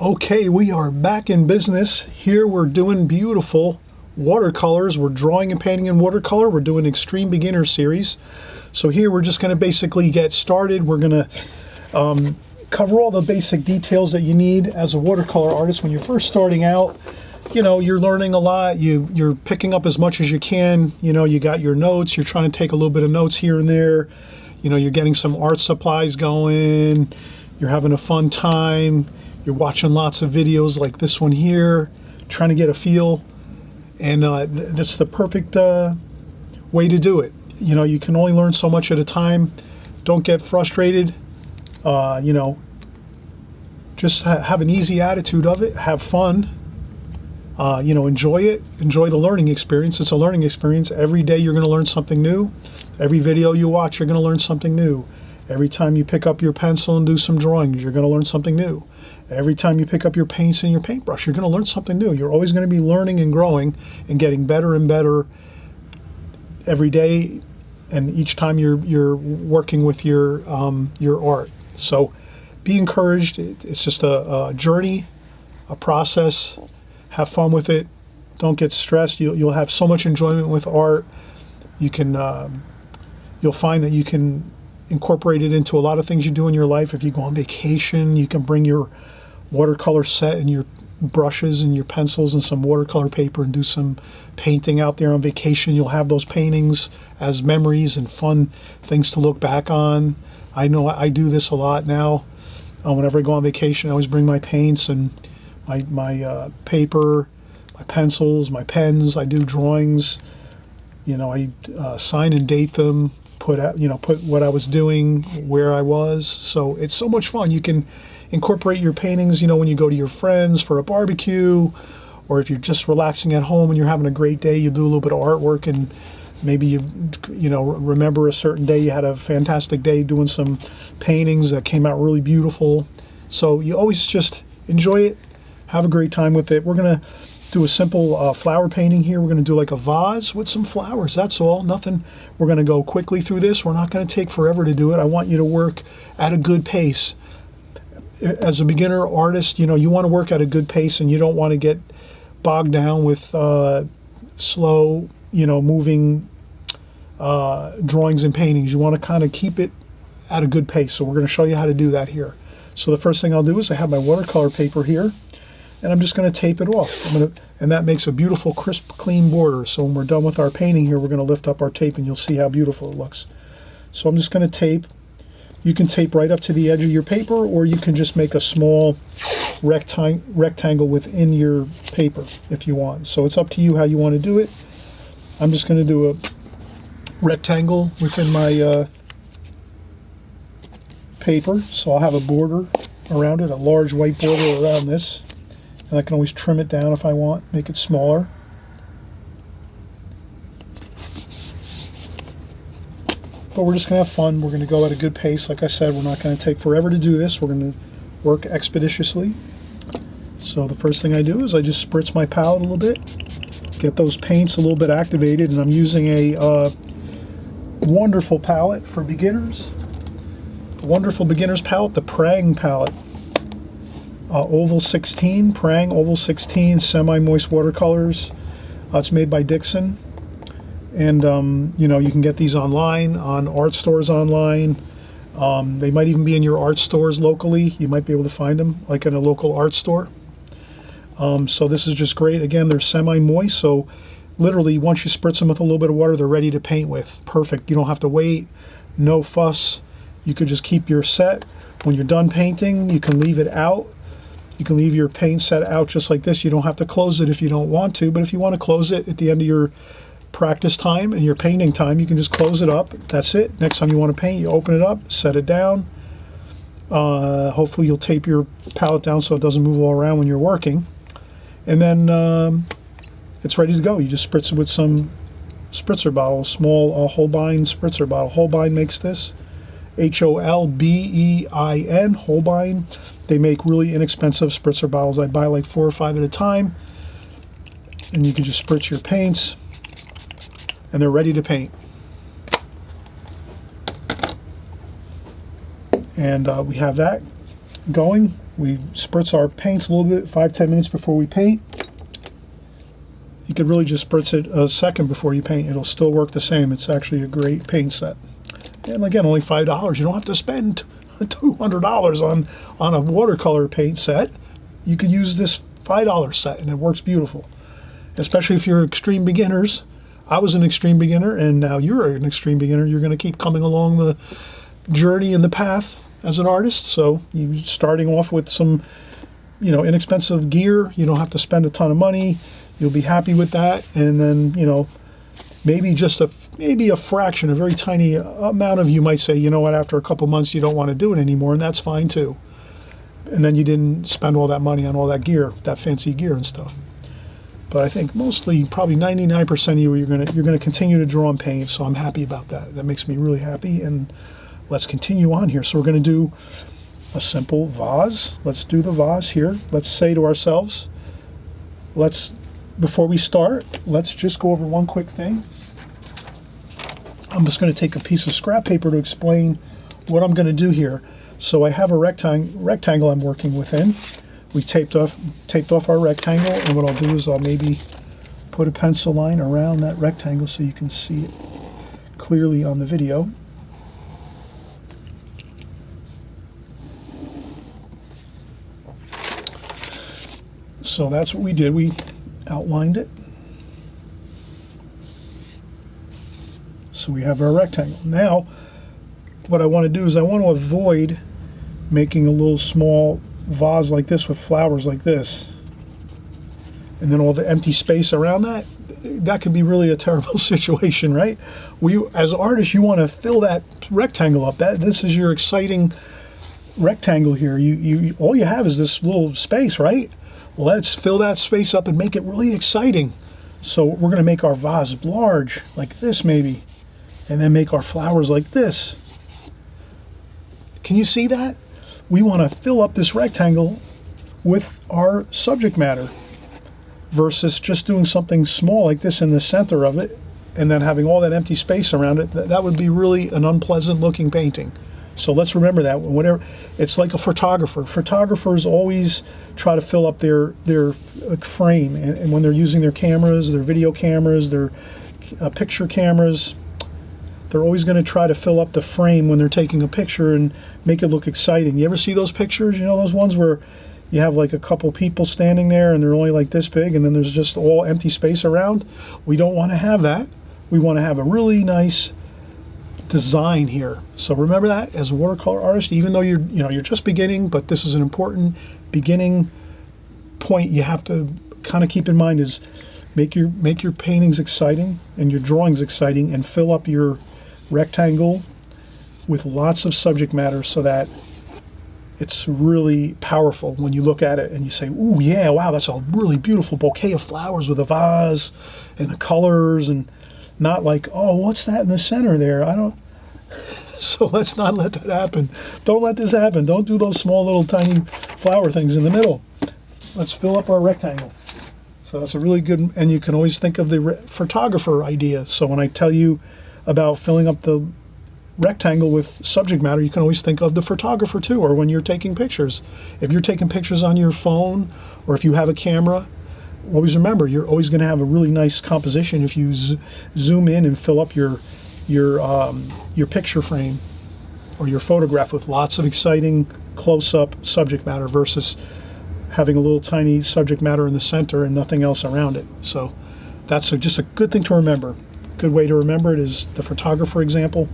Okay, we are back in business. Here we're doing beautiful watercolors. We're drawing and painting in watercolor. We're doing Extreme Beginner Series. So here we're just going to basically get started. We're going to cover all the basic details that you need as a watercolor artist when you're first starting out. You know, you're learning a lot. You're picking up as much as you can. You know, you got your notes. You're trying to take a little bit of notes here and there. You know, you're getting some art supplies going. You're having a fun time. You're watching lots of videos like this one here, trying to get a feel, and that's the perfect way to do it. You know, you can only learn so much at a time. Don't get frustrated. You know, just have an easy attitude of it. Have fun. You know, enjoy it. Enjoy the learning experience. It's a learning experience. Every day you're going to learn something new. Every video you watch, you're going to learn something new. Every time you pick up your pencil and do some drawings, you're going to learn something new. Every time you pick up your paints and your paintbrush, you're going to learn something new. You're always going to be learning and growing and getting better and better every day, and each time you're working with your art. So be encouraged. It's just a journey, a process. Have fun with it. Don't get stressed. You'll have so much enjoyment with art. You can you'll find that you can incorporate it into a lot of things you do in your life. If you go on vacation, you can bring your watercolor set and your brushes and your pencils and some watercolor paper and do some painting out there on vacation. You'll have those paintings as memories and fun things to look back on. I know I do this a lot now. Whenever I go on vacation, I always bring my paints and my paper, my pencils, my pens. I do drawings. You know, I sign and date them. Put what I was doing, where I was. So it's so much fun. You can incorporate your paintings, you know, when you go to your friends for a barbecue, or if you're just relaxing at home and you're having a great day, you do a little bit of artwork, and maybe you know, remember a certain day you had a fantastic day doing some paintings that came out really beautiful. So you always just enjoy it, have a great time with it. We're gonna do a simple flower painting here. We're going to do like a vase with some flowers. That's all. Nothing. We're going to go quickly through this. We're not going to take forever to do it. I want you to work at a good pace. As a beginner artist, you know, you want to work at a good pace, and you don't want to get bogged down with slow, you know, moving drawings and paintings. You want to kind of keep it at a good pace. So we're going to show you how to do that here. So the first thing I'll do is I have my watercolor paper here, and I'm just going to tape it off. And that makes a beautiful, crisp, clean border. So when we're done with our painting here, we're going to lift up our tape, and you'll see how beautiful it looks. So I'm just going to tape. You can tape right up to the edge of your paper, or you can just make a small rectangle within your paper if you want. So it's up to you how you want to do it. I'm just going to do a rectangle within my paper. So I'll have a border around it, a large white border around this. And I can always trim it down if I want, make it smaller. But we're just going to have fun. We're going to go at a good pace. Like I said, we're not going to take forever to do this. We're going to work expeditiously. So the first thing I do is I just spritz my palette a little bit, get those paints a little bit activated, and I'm using a wonderful palette for beginners. A wonderful beginner's palette, the Prang palette. Oval 16, Prang Oval 16 semi-moist watercolors. It's made by Dixon, and you know, you can get these online on art stores online. They might even be in your art stores locally. You might be able to find them like in a local art store. So this is just great. Again, they're semi-moist, so literally once you spritz them with a little bit of water, they're ready to paint with. Perfect. You don't have to wait. No fuss. You could just keep your set. When you're done painting, you can leave it out. You can leave your paint set out just like this. You don't have to close it if you don't want to, but if you want to close it at the end of your practice time and your painting time, you can just close it up. That's it. Next time you want to paint, you open it up, set it down. Hopefully you'll tape your palette down so it doesn't move all around when you're working. And then it's ready to go. You just spritz it with some spritzer bottle, a small Holbein spritzer bottle. Holbein makes this. Holbein, Holbein. They make really inexpensive spritzer bottles. I buy like 4 or 5 at a time. And you can just spritz your paints, and they're ready to paint. And we have that going. We spritz our paints a little bit, 5-10 minutes before we paint. You could really just spritz it a second before you paint. It'll still work the same. It's actually a great paint set. And again, only $5. You don't have to spend $200 on a watercolor paint set. You could use this $5 set, and it works beautiful. Especially if you're extreme beginners. I was an extreme beginner, and now you're an extreme beginner. You're going to keep coming along the journey and the path as an artist. So you're starting off with some, inexpensive gear. You don't have to spend a ton of money. You'll be happy with that, and then maybe just maybe a fraction, a very tiny amount of you might say, you know what, after a couple months you don't want to do it anymore, and that's fine too. And then you didn't spend all that money on all that gear, that fancy gear and stuff. But I think mostly, probably 99% of you, you're gonna continue to draw and paint. So I'm happy about that. That makes me really happy. And let's continue on here. So we're gonna do a simple vase. Let's do the vase here. Let's say to ourselves, before we start, let's just go over one quick thing. I'm just going to take a piece of scrap paper to explain what I'm going to do here. So I have a rectangle I'm working within. We taped off our rectangle, and what I'll do is I'll maybe put a pencil line around that rectangle so you can see it clearly on the video. So that's what we did. We outlined it. So we have our rectangle. Now, what I want to do is I want to avoid making a little small vase like this with flowers like this. And then all the empty space around that. That could be really a terrible situation, right? As artists, you want to fill that rectangle up. This is your exciting rectangle here. You all you have is this little space, right? Let's fill that space up and make it really exciting. So we're going to make our vase large, like this maybe. And then make our flowers like this. Can you see that? We want to fill up this rectangle with our subject matter versus just doing something small like this in the center of it and then having all that empty space around it. That would be really an unpleasant looking painting. So let's remember that. Whenever it's like a photographer. Photographers always try to fill up their frame, and when they're using their cameras, their video cameras, their picture cameras, they're always going to try to fill up the frame when they're taking a picture and make it look exciting. You ever see those pictures? You know, those ones where you have like a couple people standing there and they're only like this big and then there's just all empty space around? We don't want to have that. We want to have a really nice design here. So remember that as a watercolor artist, even though you're just beginning, but this is an important beginning point you have to kind of keep in mind is make your paintings exciting and your drawings exciting, and fill up your rectangle with lots of subject matter so that it's really powerful when you look at it and you say, ooh, yeah, wow, that's a really beautiful bouquet of flowers with a vase and the colors, and not like, oh, what's that in the center there? So let's not let that happen. Don't let this happen. Don't do those small little tiny flower things in the middle. Let's fill up our rectangle. So that's a really good, and you can always think of the photographer idea. So when I tell you about filling up the rectangle with subject matter, you can always think of the photographer too, or when you're taking pictures. If you're taking pictures on your phone, or if you have a camera, always remember you're always going to have a really nice composition if you zoom in and fill up your picture frame or your photograph with lots of exciting close-up subject matter versus having a little tiny subject matter in the center and nothing else around it. So that's just a good thing to remember. Good way to remember it is the photographer example.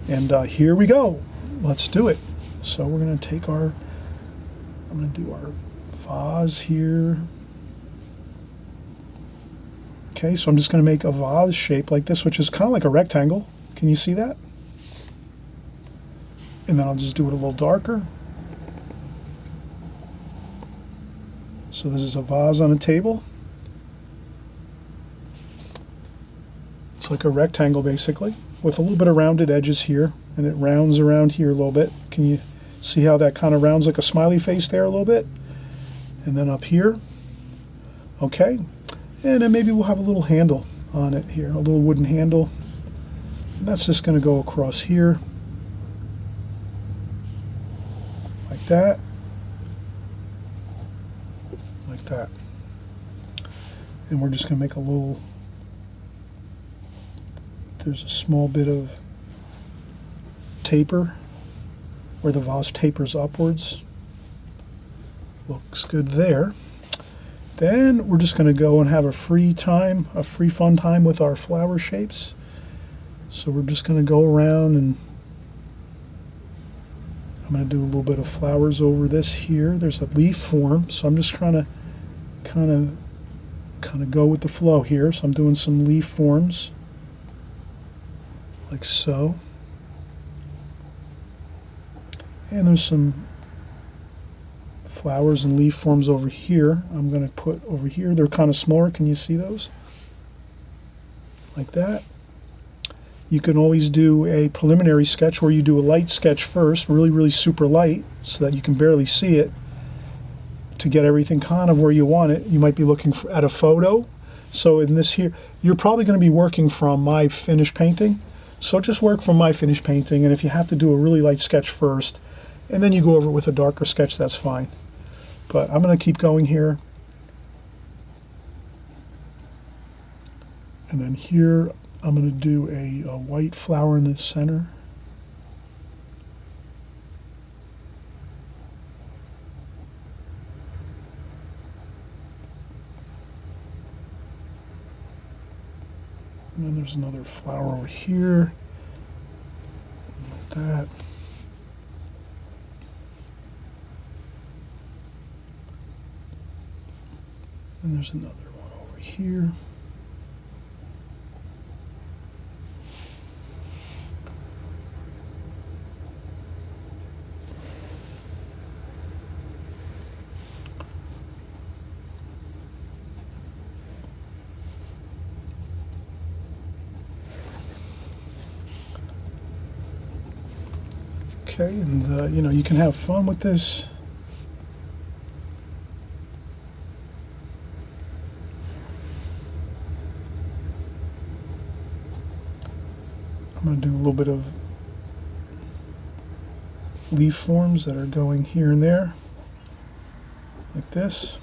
And here we go. Let's do it. So we're going to take I'm going to do our vase here. Okay, so I'm just going to make a vase shape like this, which is kind of like a rectangle. Can you see that? And then I'll just do it a little darker. So this is a vase on a table. It's like a rectangle basically, with a little bit of rounded edges here, and it rounds around here a little bit. Can you see how that kind of rounds like a smiley face there a little bit? And then up here, okay. And then maybe we'll have a little handle on it here, a little wooden handle. And that's just going to go across here, like that, like that. And we're just going to make a little, there's a small bit of taper where the vase tapers upwards. Looks good there. Then we're just going to go and have a free fun time with our flower shapes. So we're just going to go around, and I'm going to do a little bit of flowers over this here. There's a leaf form, so I'm just trying to kind of go with the flow here. So I'm doing some leaf forms like so. And there's some flowers and leaf forms over here. I'm going to put over here. They're kind of smaller. Can you see those? Like that. You can always do a preliminary sketch where you do a light sketch first, really super light, so that you can barely see it, to get everything kind of where you want it. You might be looking at a photo. So in this here, you're probably going to be working from my finished painting. So just work from my finished painting, and if you have to do a really light sketch first, and then you go over it with a darker sketch, that's fine. But I'm going to keep going here. And then here, I'm going to do a white flower in the center. And then there's another flower over here. Like that. And there's another one over here. Okay, and you know, you can have fun with this. I'm going to do a little bit of leaf forms that are going here and there, like this.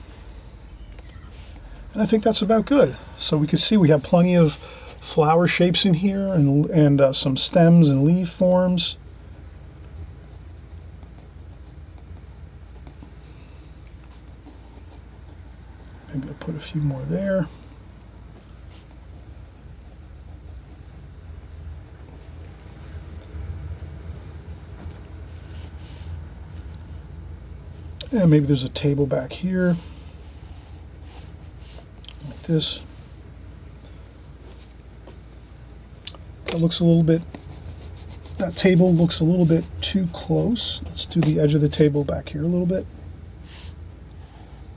And I think that's about good. So we can see we have plenty of flower shapes in here, and some stems and leaf forms. Maybe I'll put a few more there. And maybe there's a table back here, like this. That looks a little bit, that table looks a little bit too close. Let's do the edge of the table back here a little bit,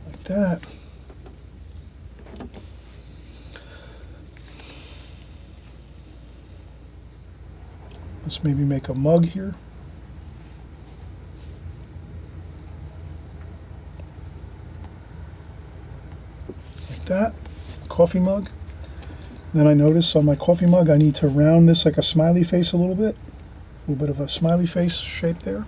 like that. Let's maybe make a mug here. That coffee mug. Then I notice on my coffee mug I need to round this like a smiley face a little bit of a smiley face shape there.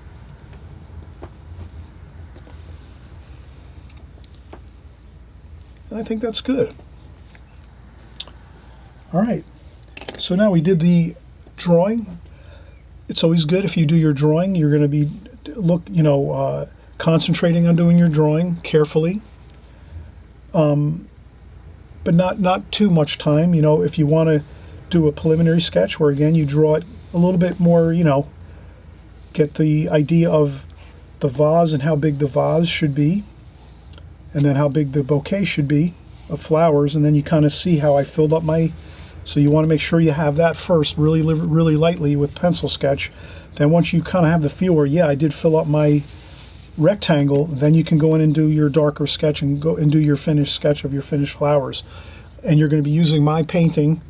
And I think that's good. All right, so now we did the drawing. It's always good if you do your drawing, you're going to be concentrating on doing your drawing carefully. But not too much time. You know, if you want to do a preliminary sketch where again you draw it a little bit more, you know, get the idea of the vase and how big the vase should be, and then how big the bouquet should be. of flowers, and then you kind of see how I filled up my, so you want to make sure you have that first really lightly with pencil sketch. Then once you kind of have the feel where, yeah, I did fill up my rectangle, then you can go in and do your darker sketch and go and do your finished sketch of your finished flowers. And you're going to be using my painting,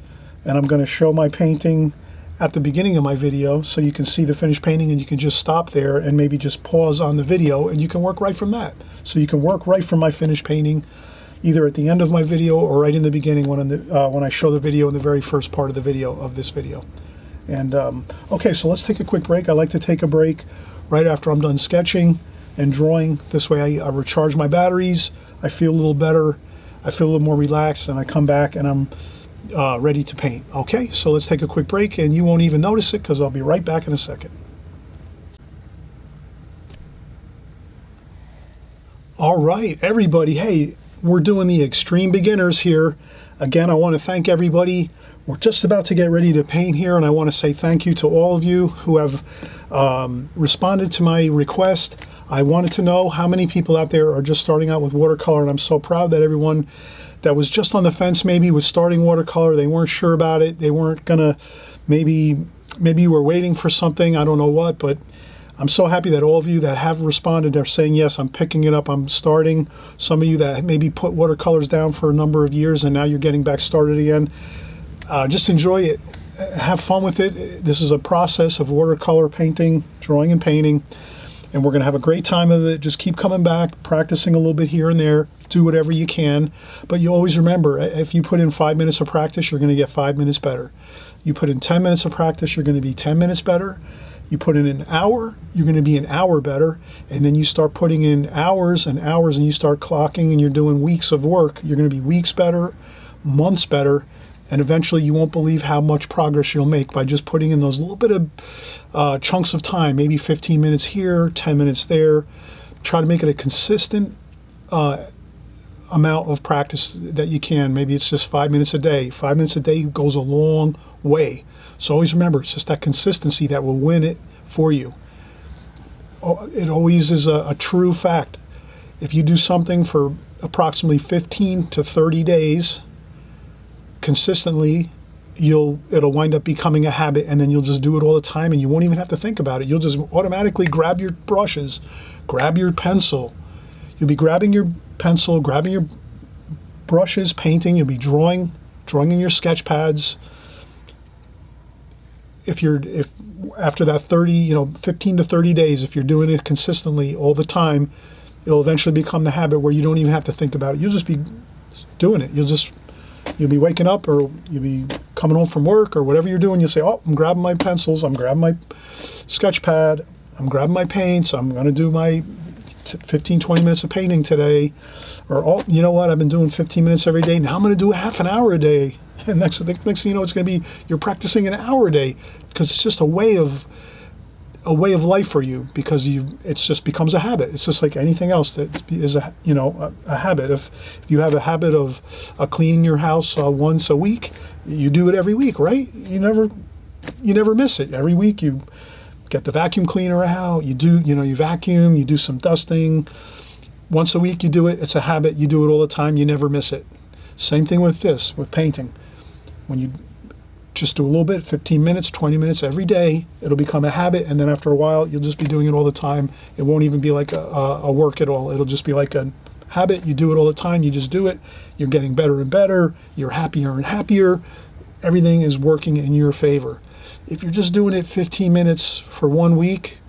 and I'm going to show my painting at the beginning of my video so you can see the finished painting, and you can just stop there and maybe just pause on the video and you can work right from that. So you can work right from my finished painting either at the end of my video or right in the beginning when I show the video in the very first part of the video of this video. And okay, so let's take a quick break. I like to take a break right after I'm done sketching and drawing. This way I recharge my batteries, I feel a little better, I feel a little more relaxed, and I come back and I'm ready to paint. Okay, so let's take a quick break, and you won't even notice it because I'll be right back in a second. All right, everybody, hey, we're doing the extreme beginners here. Again, I want to thank everybody. We're just about to get ready to paint here, and I want to say thank you to all of you who have responded to my request. I wanted to know how many people out there are just starting out with watercolor, and I'm so proud that everyone that was just on the fence maybe with starting watercolor, they weren't sure about it, they weren't gonna, maybe you were waiting for something, I don't know what, but I'm so happy that all of you that have responded are saying, yes, I'm picking it up, I'm starting. Some of you that maybe put watercolors down for a number of years and now you're getting back started again. Just enjoy it, have fun with it. This is a process of watercolor painting, drawing and painting, and we're gonna have a great time of it. Just keep coming back, practicing a little bit here and there, do whatever you can. But you always remember, if you put in 5 minutes of practice, you're gonna get 5 minutes better. You put in 10 minutes of practice, you're gonna be 10 minutes better. You put in an hour, you're going to be an hour better, and then you start putting in hours and hours, and you start clocking, and you're doing weeks of work. You're going to be weeks better, months better, and eventually you won't believe how much progress you'll make by just putting in those little bit of chunks of time, maybe 15 minutes here, 10 minutes there. Try to make it a consistent amount of practice that you can. Maybe it's just 5 minutes a day. 5 minutes a day goes a long way. So always remember, it's just that consistency that will win it for you. It always is a true fact. If you do something for approximately 15 to 30 days consistently, it'll wind up becoming a habit, and then you'll just do it all the time, and you won't even have to think about it. You'll just automatically grab your brushes, grab your pencil. You'll be grabbing your pencil, grabbing your brushes, painting. You'll be drawing in your sketch pads. If after that 15 to 30 days, if you're doing it consistently all the time, it'll eventually become the habit where you don't even have to think about it. You'll just be doing it. You'll be waking up, or you'll be coming home from work, or whatever you're doing. You'll say, oh, I'm grabbing my pencils, I'm grabbing my sketch pad, I'm grabbing my paints, I'm going to do my 15, 20 minutes of painting today. Or, oh, you know what, I've been doing 15 minutes every day, now I'm going to do a half an hour a day. And next thing you know, it's going to be, you're practicing an hour a day, because it's just a way of life for you, because it just becomes a habit. It's just like anything else that is a habit. If you have a habit of cleaning your house once a week, you do it every week, right? You never miss it. Every week you get the vacuum cleaner out, you vacuum, you do some dusting. Once a week you do it. It's a habit. You do it all the time. You never miss it. Same thing with painting. When you just do a little bit, 15 minutes, 20 minutes every day, it'll become a habit, and then after a while, you'll just be doing it all the time. It won't even be like a work at all. It'll just be like a habit. You do it all the time. You just do it. You're getting better and better. You're happier and happier. Everything is working in your favor. If you're just doing it 15 minutes for 1 week,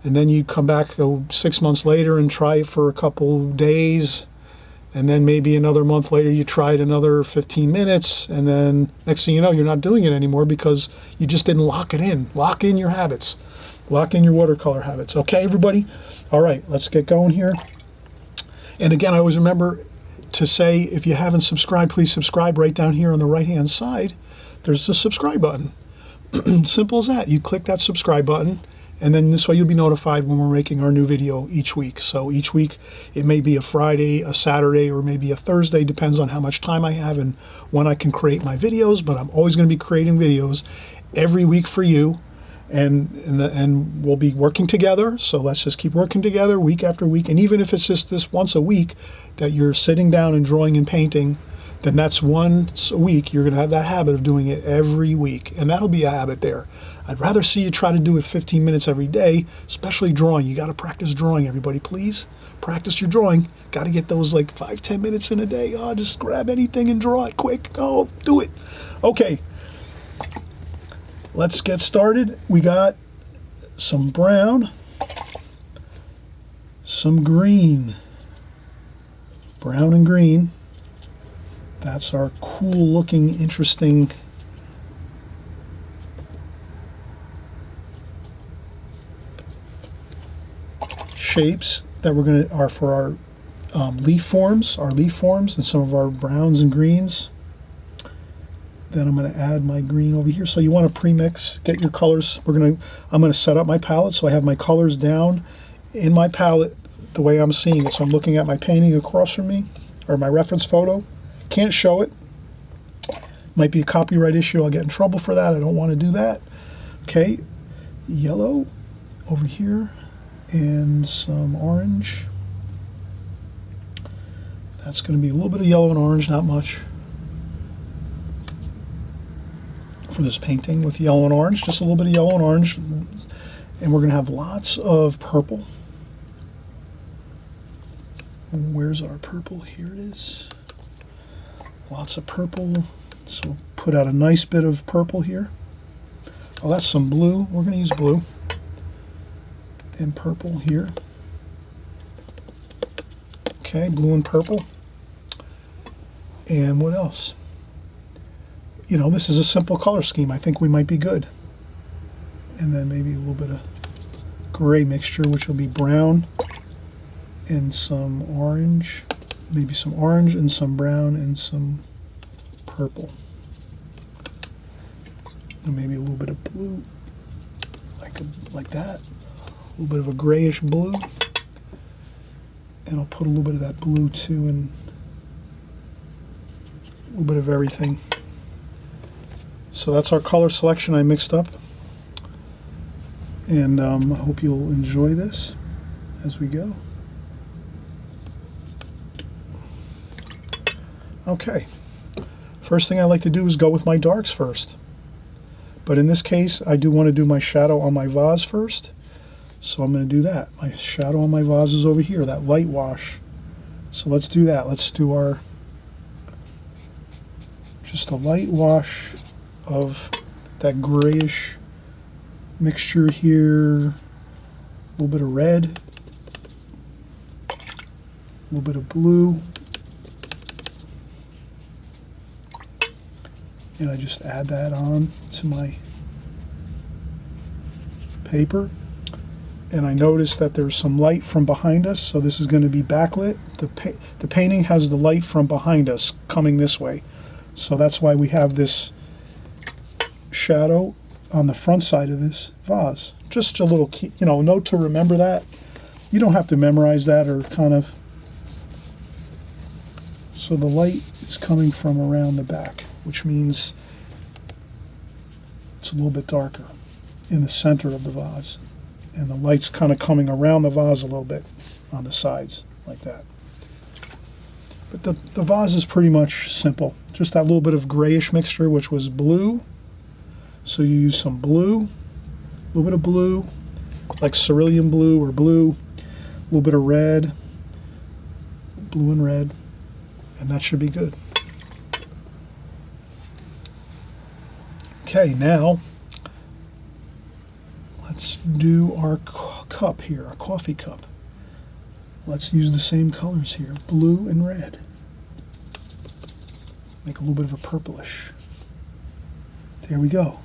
and then you come back 6 months later and try it for a couple days, and then maybe another month later you tried another 15 minutes, and then next thing you know, you're not doing it anymore because you just didn't lock it in. Lock in your habits. Lock in your watercolor habits. Okay, everybody? All right, let's get going here. And again, I always remember to say, if you haven't subscribed, please subscribe. Right down here on the right-hand side, there's the subscribe button. Simple as that. You click that subscribe button, and then this way you'll be notified when we're making our new video each week. So each week, it may be a Friday, a Saturday, or maybe a Thursday, depends on how much time I have and when I can create my videos, but I'm always going to be creating videos every week for you. and we'll be working together. So let's just keep working together week after week. And even if it's just this once a week that you're sitting down and drawing and painting, then that's once a week. You're going to have that habit of doing it every week, and that'll be a habit there. I'd rather see you try to do it 15 minutes every day, especially drawing. You got to practice drawing, everybody, please. Practice your drawing. Got to get those like 5-10 minutes in a day. Oh, just grab anything and draw it quick. Oh, do it. Okay, let's get started. We got some brown, some green, brown and green. That's our cool looking, interesting shapes that are for our leaf forms, and some of our browns and greens. Then I'm going to add my green over here. So you want to pre-mix, get your colors. I'm going to set up my palette so I have my colors down in my palette the way I'm seeing it. So I'm looking at my painting across from me, or my reference photo. Can't show it. Might be a copyright issue. I'll get in trouble for that. I don't want to do that. Okay, yellow over here and some orange. That's going to be a little bit of yellow and orange, not much for this painting with yellow and orange, just a little bit of yellow and orange. And we're going to have lots of purple. Where's our purple? Here it is. Lots of purple, so put out a nice bit of purple here. Oh, that's some blue. We're going to use blue and purple here. Okay, blue and purple. And what else? You know, this is a simple color scheme. I think we might be good. And then maybe a little bit of gray mixture, which will be brown and some orange. Maybe some orange and some brown and some purple. And maybe a little bit of blue, like that. A little bit of a grayish blue. And I'll put a little bit of that blue too, and a little bit of everything. So that's our color selection I mixed up. And I hope you'll enjoy this as we go. Okay, first thing I like to do is go with my darks first. But in this case, I do want to do my shadow on my vase first. So I'm going to do that. My shadow on my vase is over here, that light wash. So let's do that. Let's do just a light wash of that grayish mixture here. A little bit of red. A little bit of blue. And I just add that on to my paper. And I notice that there's some light from behind us, so this is going to be backlit. The painting has the light from behind us coming this way. So that's why we have this shadow on the front side of this vase. Just a little key, note to remember that. You don't have to memorize that or kind of. So the light is coming from around the back, which means it's a little bit darker in the center of the vase. And the light's kind of coming around the vase a little bit on the sides, like that. But the vase is pretty much simple. Just that little bit of grayish mixture, which was blue. So you use some blue, a little bit of blue, like cerulean blue or blue, a little bit of red, blue and red, and that should be good. Okay, now let's do our cup here, our coffee cup. Let's use the same colors here, blue and red. Make a little bit of a purplish. There we go.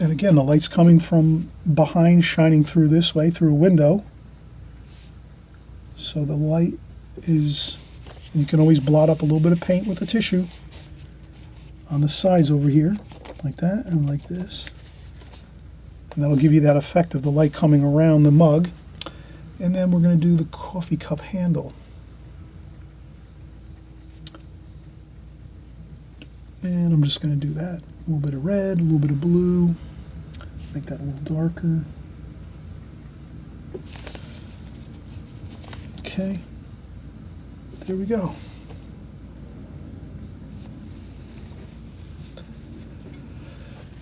And again, the light's coming from behind, shining through this way, through a window. So the light is, you can always blot up a little bit of paint with a tissue on the sides over here, like that and like this. And that'll give you that effect of the light coming around the mug. And then we're going to do the coffee cup handle. And I'm just going to do that A little bit of red, a little bit of blue. Make that a little darker. Okay, there we go.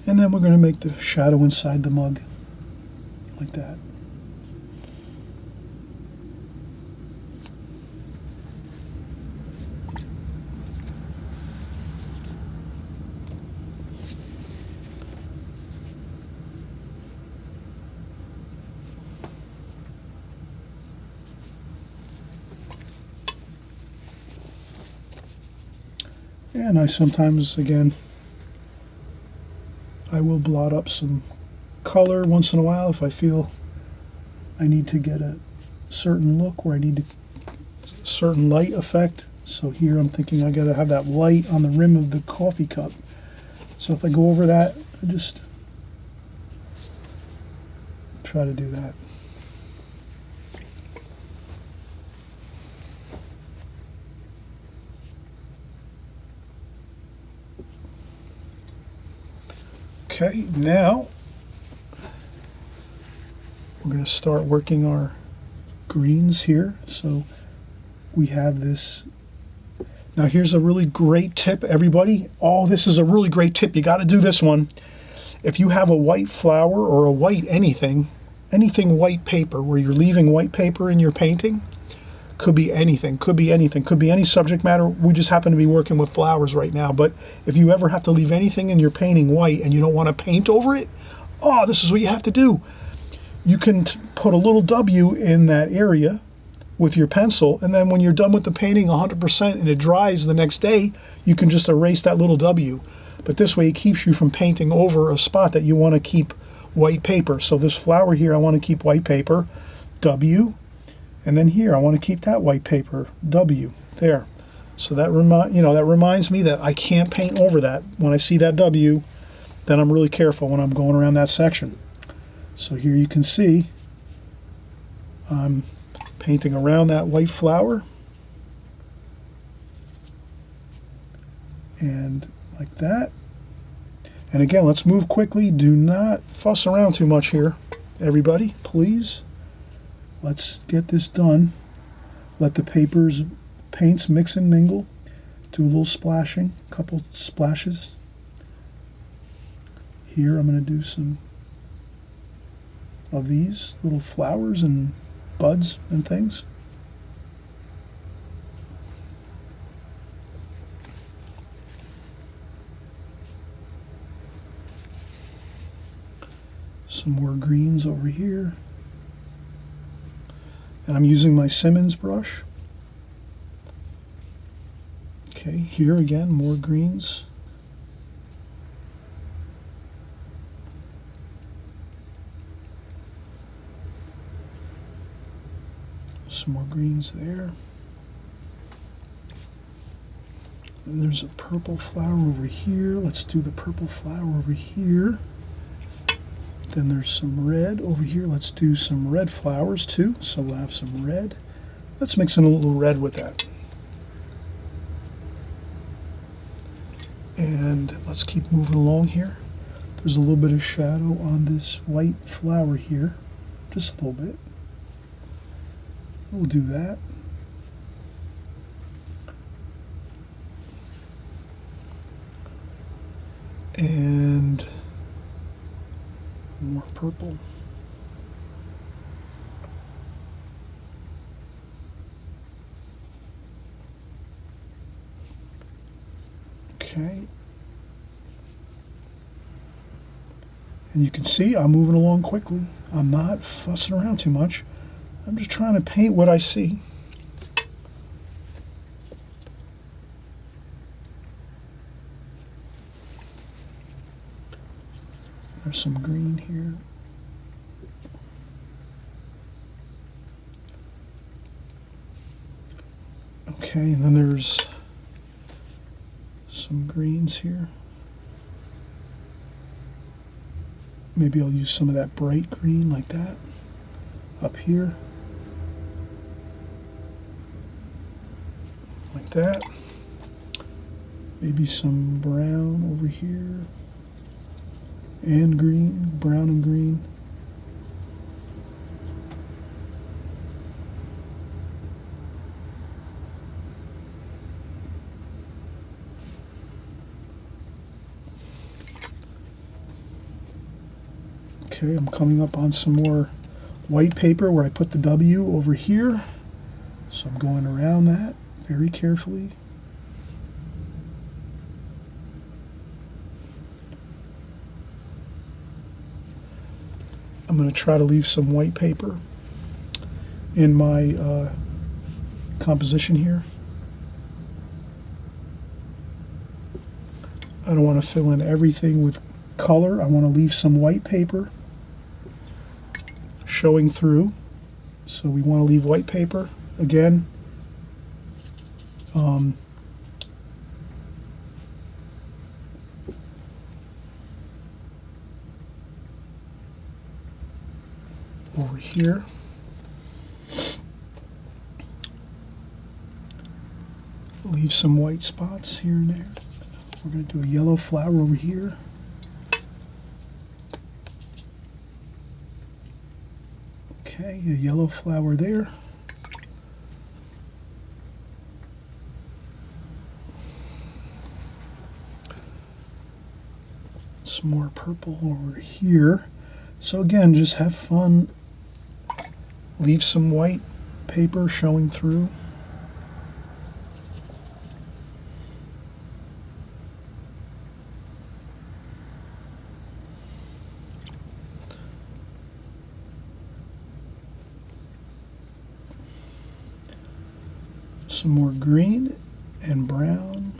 And then we're going to make the shadow inside the mug, like that. And I sometimes, again, I will blot up some color once in a while if I feel I need to get a certain look where I need a certain light effect. So here I'm thinking I gotta have that light on the rim of the coffee cup. So if I go over that, I just try to do that. Okay, now we're going to start working our greens here. So we have this. Now here's a really great tip, everybody. Oh, this is a really great tip. You got to do this one. If you have a white flower or a white anything white paper where you're leaving white paper in your painting, could be anything, could be any subject matter. We just happen to be working with flowers right now, but if you ever have to leave anything in your painting white and you don't want to paint over it, oh, this is what you have to do. You can put a little W in that area with your pencil, and then when you're done with the painting 100% and it dries the next day, you can just erase that little W. But this way it keeps you from painting over a spot that you want to keep white paper. So this flower here, I want to keep white paper, W. And then here, I want to keep that white paper, W, there. So that reminds me that I can't paint over that. When I see that W, then I'm really careful when I'm going around that section. So here you can see I'm painting around that white flower. And like that. And again, let's move quickly. Do not fuss around too much here, everybody, please. Let's get this done. Let the paints mix and mingle. Do a little splashing, a couple splashes. Here I'm going to do some of these little flowers and buds and things. Some more greens over here. And I'm using my Simmons brush. Okay, here again, more greens. Some more greens there. And there's a purple flower over here. Let's do the purple flower over here. Then there's some red over here. Let's do some red flowers too. So we'll have some red. Let's mix in a little red with that. And let's keep moving along here. There's a little bit of shadow on this white flower here. Just a little bit. We'll do that. And more purple. Okay. And you can see I'm moving along quickly. I'm not fussing around too much. I'm just trying to paint what I see. There's some green here. Okay, and then there's some greens here. Maybe I'll use some of that bright green like that up here. Like that. Maybe some brown over here. and green, brown and green. Okay, I'm coming up on some more white paper where I put the W over here. So I'm going around that very carefully. I'm going to try to leave some white paper in my composition here. I don't want to fill in everything with color. I want to leave some white paper showing through. So we want to leave white paper again. Over here. Leave some white spots here and there. We're going to do a yellow flower over here. Okay, a yellow flower there. Some more purple over here. So again, just have fun. Leave some white paper showing through. Some more green and brown.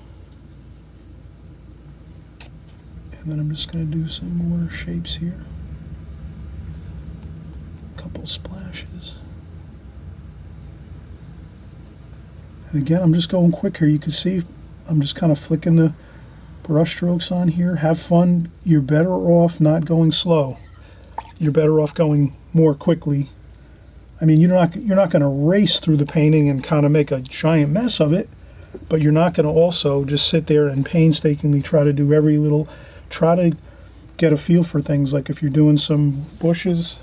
And then I'm just going to do some more shapes here. A couple splashes. And again, I'm just going quick here. You can see I'm just kind of flicking the brush strokes on here. Have fun. You're better off not going slow. You're better off going more quickly. I mean, you're not going to race through the painting and kind of make a giant mess of it, but you're not going to also just sit there and painstakingly try to do every little, try to get a feel for things. Like if you're doing some bushes,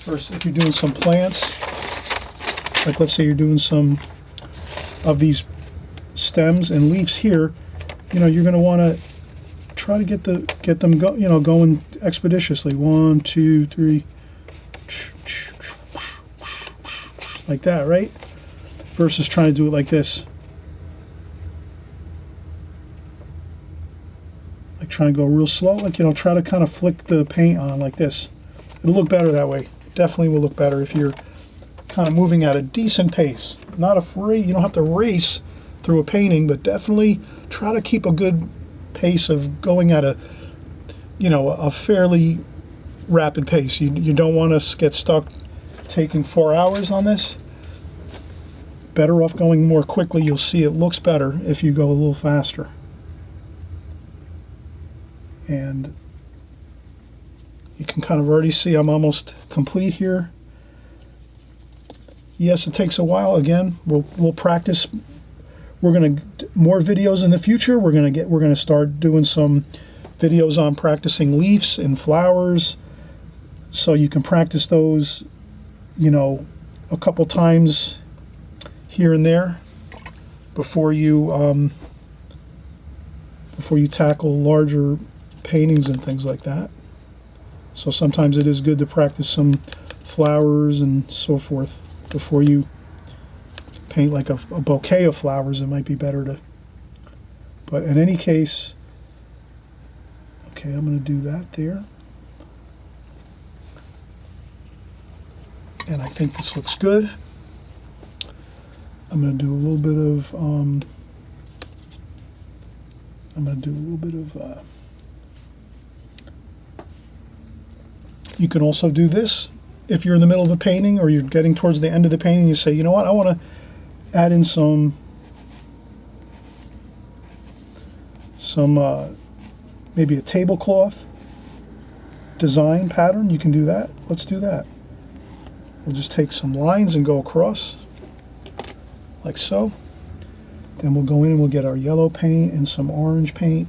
or if you're doing some plants, like let's say you're doing some of these stems and leaves here, you know, you're going to want to try to get them going expeditiously. 1, 2, 3. Like that, right? Versus trying to do it like this. Like trying to go real slow, like, you know, try to kind of flick the paint on like this. It'll look better that way. Definitely will look better if you're kind of moving at a decent pace. Not afraid, you don't have to race through a painting, but definitely try to keep a good pace of going at a, you know, a fairly rapid pace. You don't want to get stuck taking 4 hours on this. Better off going more quickly. You'll see it looks better if you go a little faster. And you can kind of already see I'm almost complete here. Yes, it takes a while. Again, we'll practice. We're going to more videos in the future. We're going to start doing some videos on practicing leaves and flowers, so you can practice those, you know, a couple times here and there before you tackle larger paintings and things like that. So sometimes it is good to practice some flowers and so forth before you paint like a bouquet of flowers. It might be better to, but in any case, okay, I'm going to do that there. And I think this looks good. I'm going to do a little bit of you can also do this if you're in the middle of a painting or you're getting towards the end of the painting. You say, you know what, I want to add in some maybe a tablecloth design pattern. You can do that. Let's do that. We'll just take some lines and go across like so. Then we'll go in and we'll get our yellow paint and some orange paint.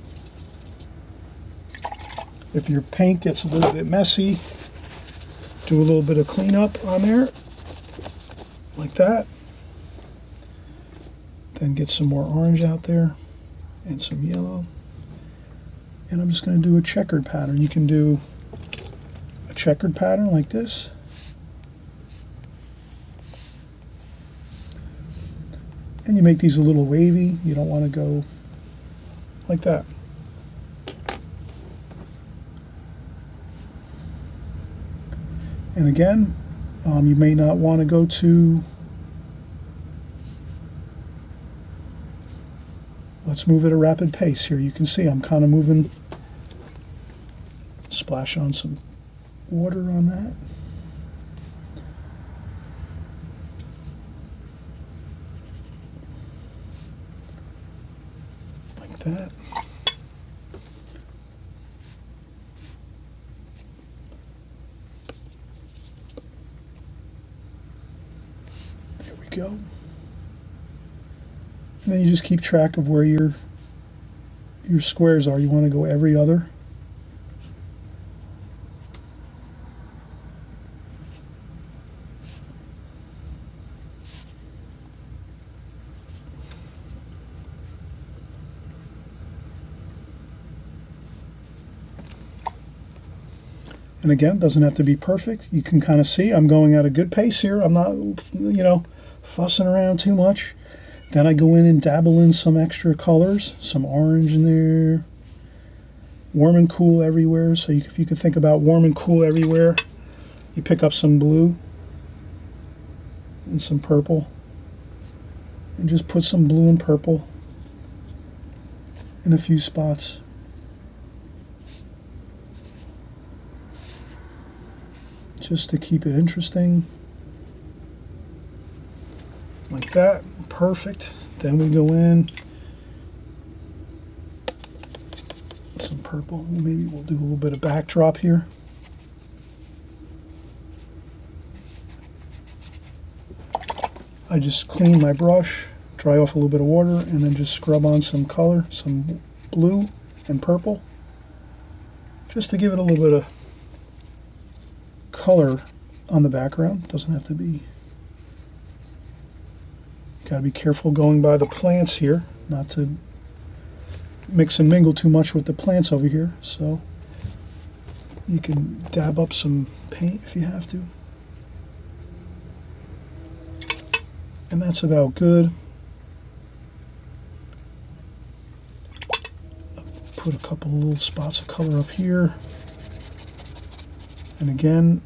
If your paint gets a little bit messy, do a little bit of cleanup on there, like that. Then get some more orange out there and some yellow. And I'm just going to do a checkered pattern. You can do a checkered pattern like this. And you make these a little wavy. You don't want to go like that. And again, you may not want to go to, let's move at a rapid pace here. You can see I'm kind of moving, splash on some water on that. Like that. There we go. And then you just keep track of where your squares are. You want to go every other. And again, it doesn't have to be perfect. You can kind of see I'm going at a good pace here. I'm not, fussing around too much. Then I go in and dabble in some extra colors, some orange in there, warm and cool everywhere. So if you could think about warm and cool everywhere, you pick up some blue and some purple, and just put some blue and purple in a few spots. Just to keep it interesting. Like that. Perfect. Then we go in some purple. Maybe we'll do a little bit of backdrop here. I just clean my brush, dry off a little bit of water, and then just scrub on some color, some blue and purple, just to give it a little bit of color on the background. Doesn't have to be. Got to be careful going by the plants here, not to mix and mingle too much with the plants over here. So you can dab up some paint if you have to. And that's about good. Put a couple little spots of color up here. And again,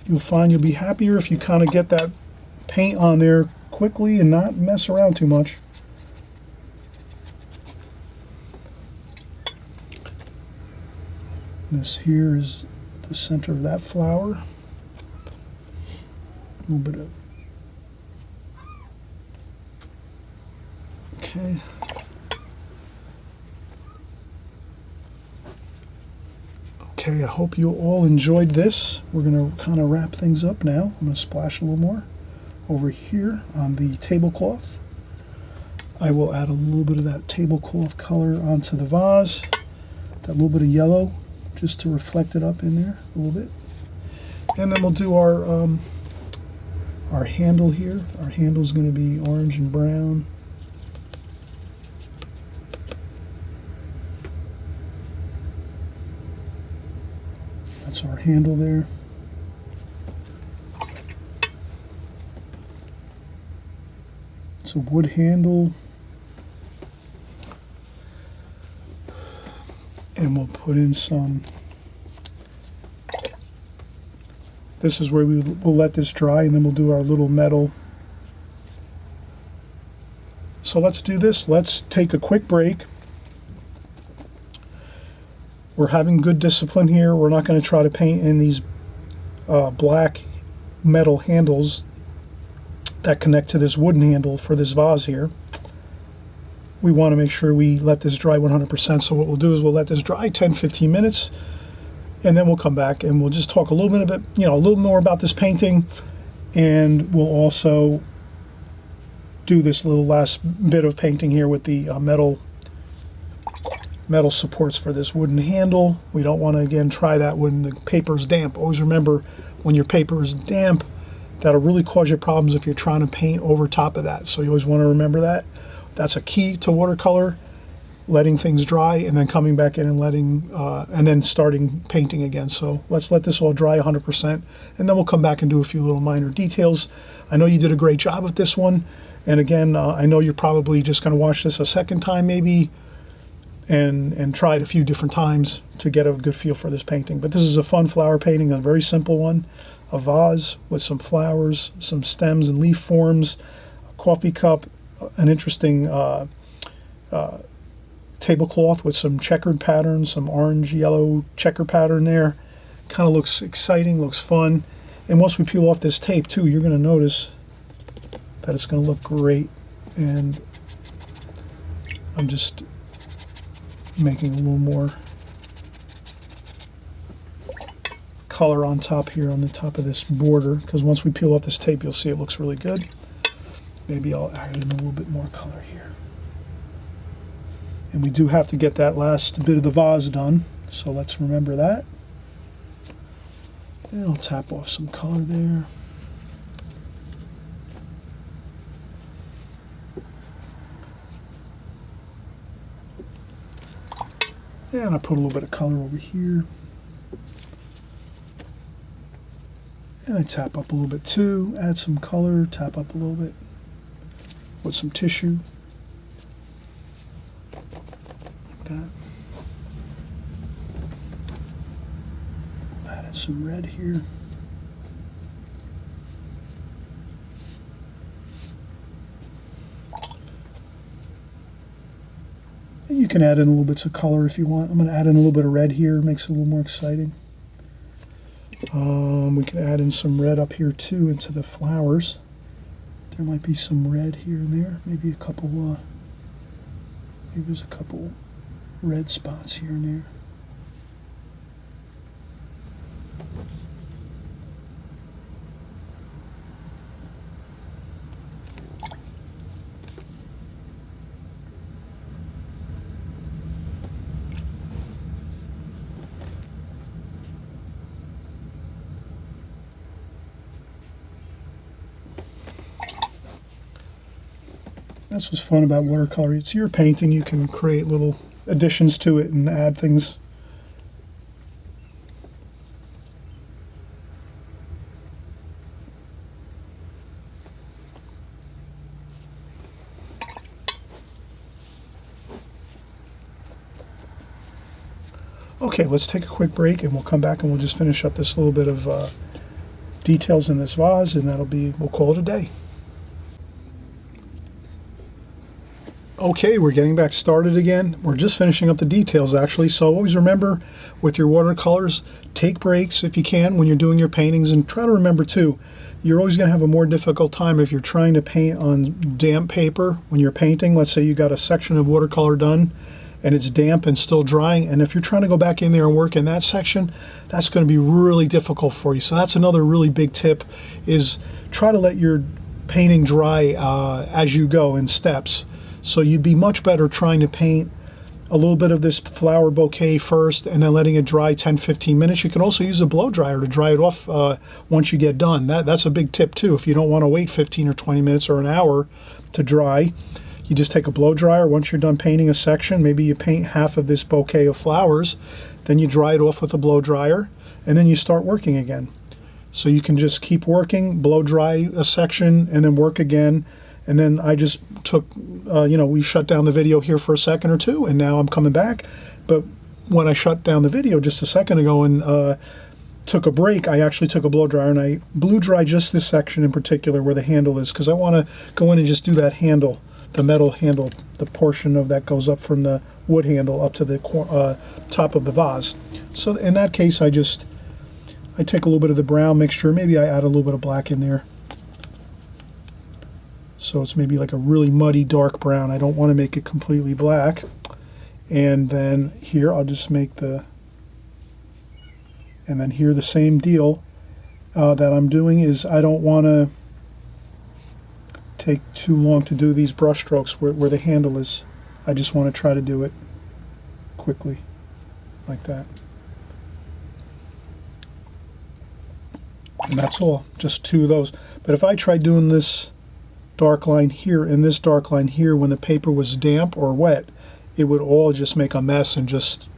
you'll find you'll be happier if you kind of get that paint on there quickly and not mess around too much. This here is the center of that flower. A little bit of, okay. Okay, I hope you all enjoyed this. We're going to kind of wrap things up now. I'm going to splash a little more over here on the tablecloth. I will add a little bit of that tablecloth color onto the vase, that little bit of yellow, just to reflect it up in there a little bit. And then we'll do our handle here. Our handle is going to be orange and brown. That's our handle there. It's a wood handle. And we'll put in some, this is where we'll let this dry, and then we'll do our little metal. So let's do this. Let's take a quick break. We're having good discipline here. We're not going to try to paint in these black metal handles that connect to this wooden handle for this vase here. We want to make sure we let this dry 100%. So what we'll do is we'll let this dry 10-15 minutes, and then we'll come back and we'll just talk a little bit about, a little more about this painting, and we'll also do this little last bit of painting here with the metal supports for this wooden handle. We don't want to, again, try that when the paper is damp. Always remember, when your paper is damp, that'll really cause you problems if you're trying to paint over top of that. So you always want to remember that. That's a key to watercolor, letting things dry and then coming back in and letting, and then starting painting again. So let's let this all dry 100%, and then we'll come back and do a few little minor details. I know you did a great job with this one. And again, I know you're probably just going to watch this a second time maybe and try it a few different times to get a good feel for this painting. But this is a fun flower painting, a very simple one. A vase with some flowers, some stems and leaf forms, a coffee cup, an interesting tablecloth with some checkered patterns, some orange, yellow checker pattern there. Kind of looks exciting, looks fun. And once we peel off this tape too, you're going to notice that it's going to look great. And I'm just making a little more color on top here on the top of this border, because once we peel off this tape, you'll see it looks really good. Maybe I'll add in a little bit more color here. And we do have to get that last bit of the vase done, so let's remember that. And I'll tap off some color there. And I put a little bit of color over here. And I tap up a little bit too, add some color, tap up a little bit with some tissue. Like that. Add some red here. And you can add in a little bits of color if you want. I'm going to add in a little bit of red here, makes it a little more exciting. We can add in some red up here too into the flowers. There might be some red here and there. Maybe a couple, maybe there's a couple red spots here and there. That's what's fun about watercolor. It's your painting. You can create little additions to it and add things. Okay, let's take a quick break and we'll come back and we'll just finish up this little bit of details in this vase, and that'll be, we'll call it a day. Okay, we're getting back started again. We're just finishing up the details actually, so always remember with your watercolors, take breaks if you can when you're doing your paintings, and try to remember too, you're always going to have a more difficult time if you're trying to paint on damp paper when you're painting. Let's say you got a section of watercolor done and it's damp and still drying, and if you're trying to go back in there and work in that section, that's going to be really difficult for you. So that's another really big tip, is try to let your painting dry as you go in steps. So you'd be much better trying to paint a little bit of this flower bouquet first and then letting it dry 10-15 minutes. You can also use a blow dryer to dry it off once you get done. That's a big tip too. If you don't want to wait 15 or 20 minutes or an hour to dry, you just take a blow dryer. Once you're done painting a section, maybe you paint half of this bouquet of flowers, then you dry it off with a blow dryer, and then you start working again. So you can just keep working, blow dry a section, and then work again. And then I just took, we shut down the video here for a second or two, and now I'm coming back. But when I shut down the video just a second ago and took a break, I actually took a blow dryer and I blew dry just this section in particular where the handle is, because I want to go in and just do that handle, the metal handle, the portion of that goes up from the wood handle up to the top of the vase. So in that case, I take a little bit of the brown mixture, maybe I add a little bit of black in there. So it's maybe like a really muddy dark brown. I don't want to make it completely black. And then here I'll just make and then here the same deal that I'm doing is I don't want to take too long to do these brush strokes where the handle is. I just want to try to do it quickly, like that. And that's all, just 2 of those. But if I tried doing this dark line here and this dark line here when the paper was damp or wet, it would all just make a mess and just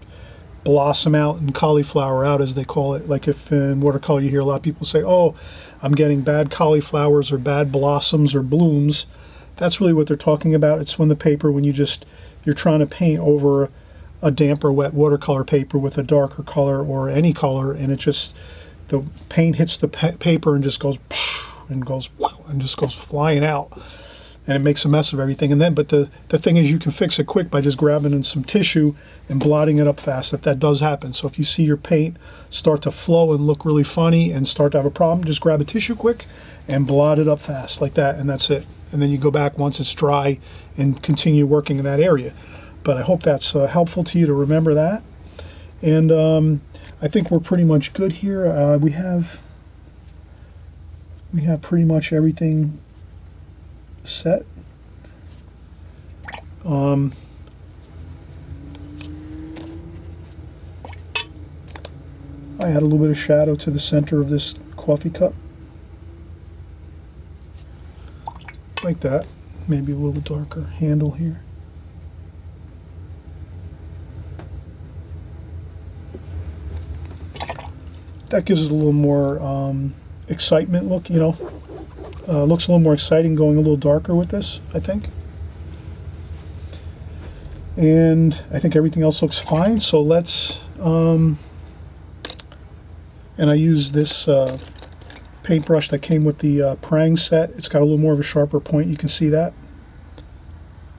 blossom out and cauliflower out, as they call it. Like if in watercolor you hear a lot of people say, oh, I'm getting bad cauliflowers or bad blossoms or blooms. That's really what they're talking about. It's when the paper, when you're trying to paint over a damp or wet watercolor paper with a darker color or any color, and it just, the paint hits the paper and just goes and just goes flying out, and it makes a mess of everything. And then, but the thing is, you can fix it quick by just grabbing in some tissue and blotting it up fast if that does happen. So if you see your paint start to flow and look really funny and start to have a problem, just grab a tissue quick and blot it up fast like that, and that's it. And then you go back once it's dry and continue working in that area. But I hope that's helpful to you to remember that. And I think we're pretty much good here. We have pretty much everything set. I add a little bit of shadow to the center of this coffee cup, like that. Maybe a little darker handle here. That gives it a little more excitement look, you know. Looks a little more exciting going a little darker with this, I think. And I think everything else looks fine, so let's, and I use this paintbrush that came with the Prang set. It's got a little more of a sharper point, you can see that.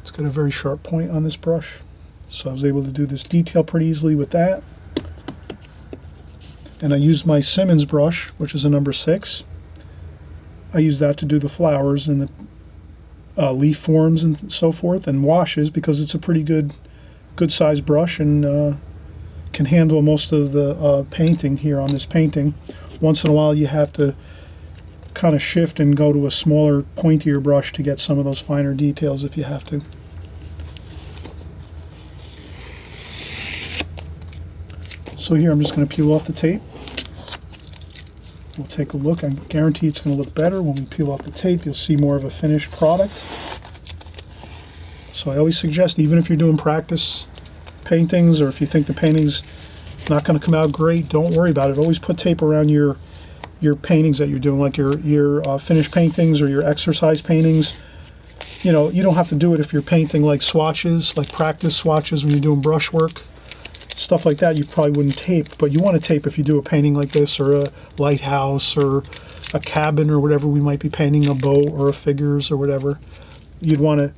It's got a very sharp point on this brush. So I was able to do this detail pretty easily with that. And I used my Simmons brush, which is a number 6. I use that to do the flowers and the leaf forms and so forth, and washes, because it's a pretty good size brush and can handle most of the painting here on this painting. Once in a while you have to kind of shift and go to a smaller, pointier brush to get some of those finer details if you have to. So here I'm just going to peel off the tape. We'll take a look. I guarantee it's going to look better when we peel off the tape. You'll see more of a finished product. So I always suggest, even if you're doing practice paintings, or if you think the painting's not going to come out great, don't worry about it. Always put tape around your paintings that you're doing, like your finished paintings or your exercise paintings. You know, you don't have to do it if you're painting like swatches, like practice swatches when you're doing brush work. Stuff like that you probably wouldn't tape, but you want to tape if you do a painting like this, or a lighthouse, or a cabin, or whatever we might be painting, a boat or a figures or whatever. You'd want to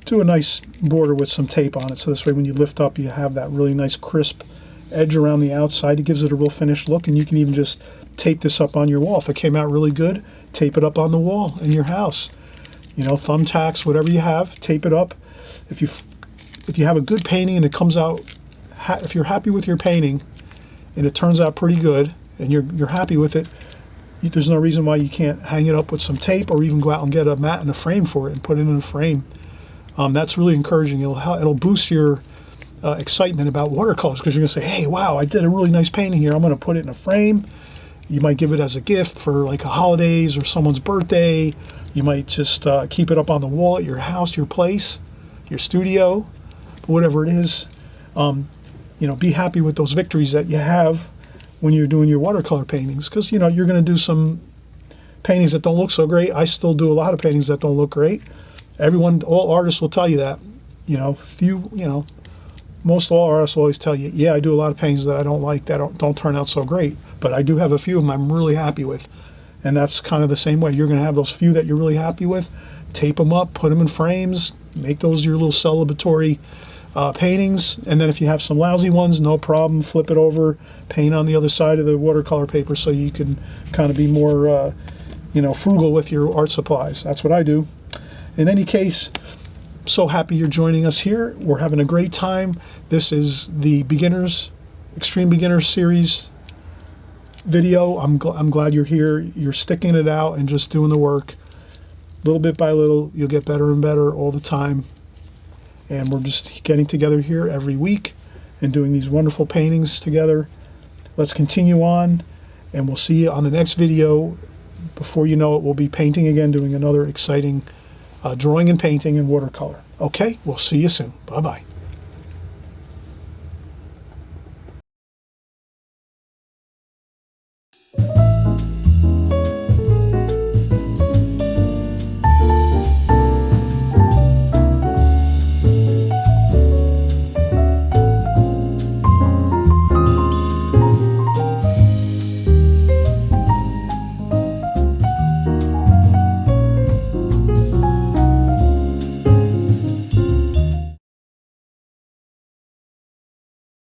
do a nice border with some tape on it, so this way when you lift up you have that really nice crisp edge around the outside. It gives it a real finished look, and you can even just tape this up on your wall. If it came out really good, tape it up on the wall in your house. You know, thumbtacks, whatever you have, tape it up. If you have a good painting and it comes out, if you're happy with your painting and it turns out pretty good and you're happy with it, there's no reason why you can't hang it up with some tape, or even go out and get a mat and a frame for it and put it in a frame. That's really encouraging. It'll boost your excitement about watercolors, because you're going to say, hey, wow, I did a really nice painting here. I'm going to put it in a frame. You might give it as a gift for like a holidays or someone's birthday. You might just keep it up on the wall at your house, your place, your studio, whatever it is. You know, be happy with those victories that you have when you're doing your watercolor paintings, because, you know, you're going to do some paintings that don't look so great. I still do a lot of paintings that don't look great. All artists will tell you that. You know, most all artists will always tell you, yeah, I do a lot of paintings that I don't like, that don't turn out so great, but I do have a few of them I'm really happy with. And that's kind of the same way. You're going to have those few that you're really happy with, tape them up, put them in frames, make those your little celebratory paintings. And then if you have some lousy ones, no problem, flip it over, paint on the other side of the watercolor paper, so you can kind of be more frugal with your art supplies. That's what I do. In any case, so happy you're joining us here. We're having a great time. This is the Extreme Beginners series video. I'm glad you're here. You're sticking it out and just doing the work. Little bit by little, you'll get better and better all the time. And we're just getting together here every week and doing these wonderful paintings together. Let's continue on, and we'll see you on the next video. Before you know it, we'll be painting again, doing another exciting drawing and painting in watercolor. Okay, we'll see you soon. Bye-bye.